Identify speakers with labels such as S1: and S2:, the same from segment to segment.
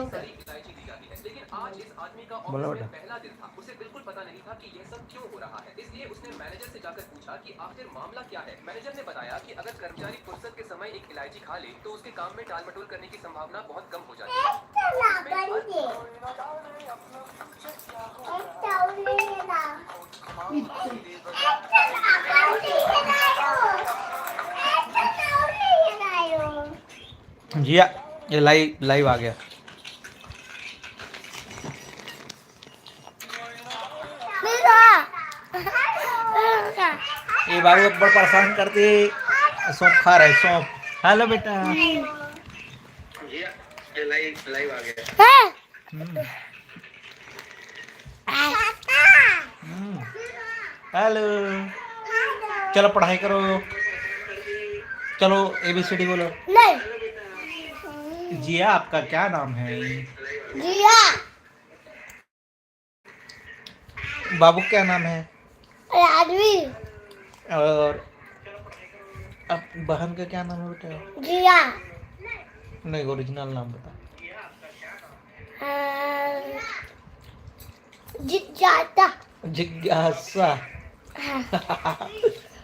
S1: सारी इलायची दी जाती है, लेकिन आज इस आदमी का
S2: बोलो
S1: ऑफिस में
S2: बेटा।
S1: पहला दिन था। उसे बिल्कुल पता नहीं था कि यह सब क्यों हो रहा है, इसलिए उसने मैनेजर से जाकर पूछा कि आखिर मामला क्या है। मैनेजर ने बताया कि अगर कर्मचारी फुर्सत के समय एक इलायची खा ले तो उसके काम में टालमटोल करने की संभावना बहुत कम हो जाती है।
S2: जिया ये लाइव लाइव आ गया। ये बाबू एक बार परेशान करती सौंप खा रहे सौंप। हेलो बेटा ये लाइव लाइव आ गया। हेलो चलो पढ़ाई करो, चलो ABCD बोलो।
S3: नहीं
S2: जिया आपका क्या नाम है?
S3: जिया।
S2: बाबू क्या नाम है?
S3: राजवी।
S2: और अब बहन का क्या नाम है बेटा?
S3: जिया।
S2: नहीं ओरिजिनल नाम बता।
S3: जिज्ञासा।
S2: जिज्ञासा।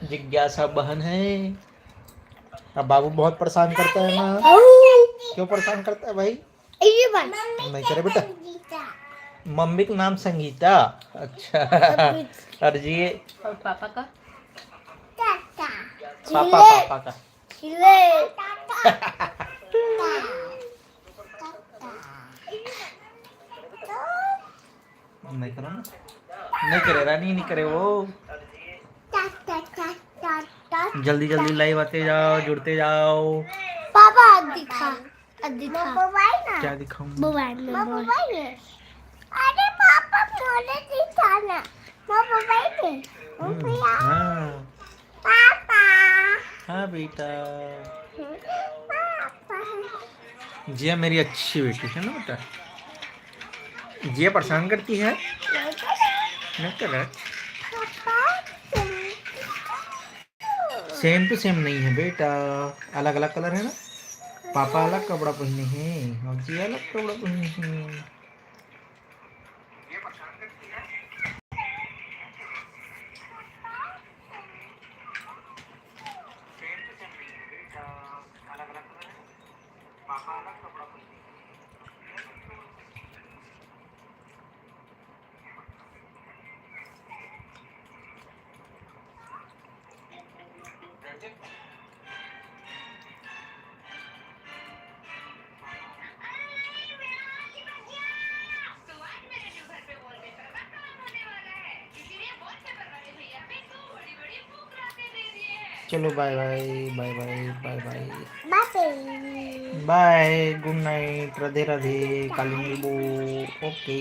S2: जिज्ञासा बहन है। अब बाबू बहुत परेशान करता है ना। क्यों परेशान करता है भाई? नहीं करे बेटा। मम्मी का नाम संगीता। अच्छा और जी
S4: और पापा का?
S2: पापा पापा का नहीं करो ना, नहीं करे रानी, नहीं करे वो। जल्दी जल्दी लाइव आते जाओ, जुड़ते जाओ।
S3: पापा दिखा दिखा
S2: क्या दिखाऊं?
S3: मोबाइल में अरे पापा मुझे दिखाना मोबाइल में।
S2: हाँ
S3: पापा
S2: हाँ बेटा। जिया मेरी अच्छी बेटी है ना बेटा। जिया परेशान करती है नहीं कर रहा। सेम टू सेम नहीं है बेटा, अलग अलग कलर है ना। पापा अलग कपड़ा पहने हैं और जिया अलग कपड़ा पहने हैं। चलो bye bye bye bye bye bye bye, good night, Radhe Radhe, काली नींबू। ओके।